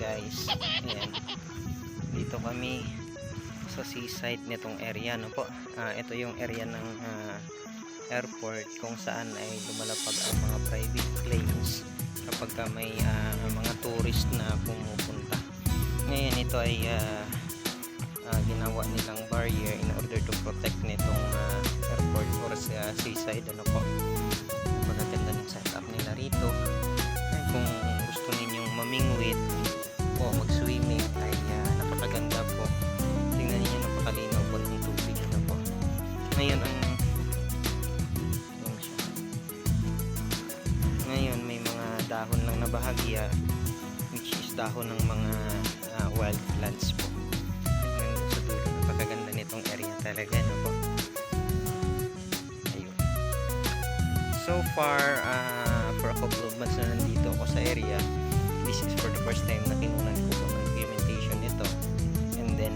guys. Ayan. Dito kami sa seaside nitong area, no po. Ito yung area ng airport kung saan ay lumalapag ang mga private planes kapag may mga tourist na pumupunta. Ngayon ito ay ginawa nilang barrier in order to protect nitong airport or sa seaside, ano po. Magaganda ng setup nila rito. Ay, kung gusto ninyong mamingwit o mag-swimming ay napakaganda po. Tingnan niyo, napakalinaw po ng tubig, ano po. Ngayon ngayon may mga dahon lang na bahagya, which is dahon ng mga wild plants po. Sa dulo, napakaganda nitong area talaga, no po. Ayun. So far, for a couple of months na nandito ako sa area, this is for the first time na kinunan ko po ng documentation nito. And then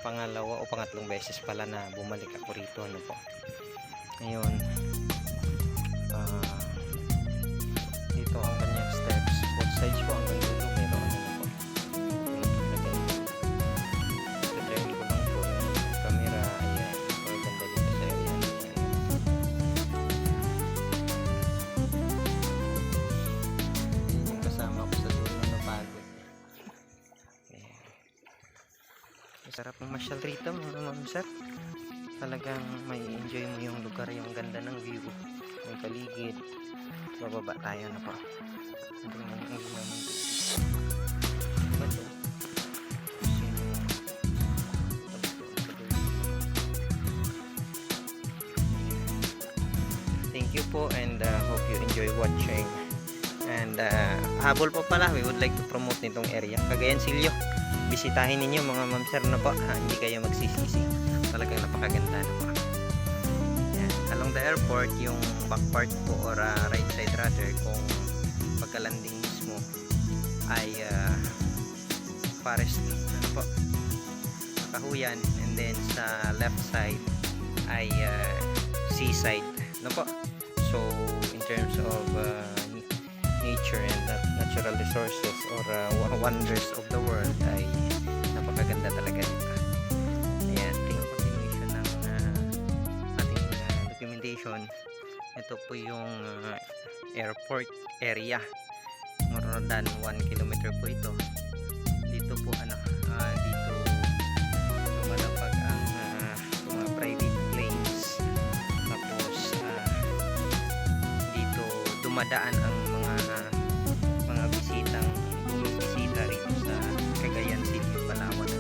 pangalawa o pangatlong beses pala na bumalik ako rito, ano po. Ngayon, dito ang kanyang steps, both sides po hanggang dulo, pero ano po, try ko lang po yung camera. Ayan, maganda dito sa area. Ayan yung kasama ko sa dulo na pagod. Ayan, masarap ng masyal rito mga mamsat. Talagang may enjoy mo yung lugar, yung ganda ng view, yung paligid. Bababa tayo na po. Thank you po, and hope you enjoy watching. And habol po pala, we would like to promote nitong area, Cagayan Silyo. Bisitahin ninyo mga mamsir na po, hindi kayo magsisisi. Talagang napakaganda na po. Yan. Along the airport, yung back part po or right side rather, kung pagka-landing mismo ay forest, ano po, kahuyan, and then sa left side ay seaside, ano po. So in terms of nature and natural resources or wonders of the world, ay napakaganda talaga dito. Ayan, tingnan continuation ng ating documentation. Ito po yung airport area, more than 1 kilometer po ito. Dito po dito lumalapag ang mga private planes, tapos dito dumadaan ang mga bumisita rito sa Cagayan City, Palawan.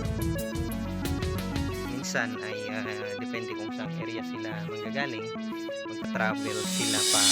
Minsan ay depende kung saan area sila manggagaling, magta-travel sila pa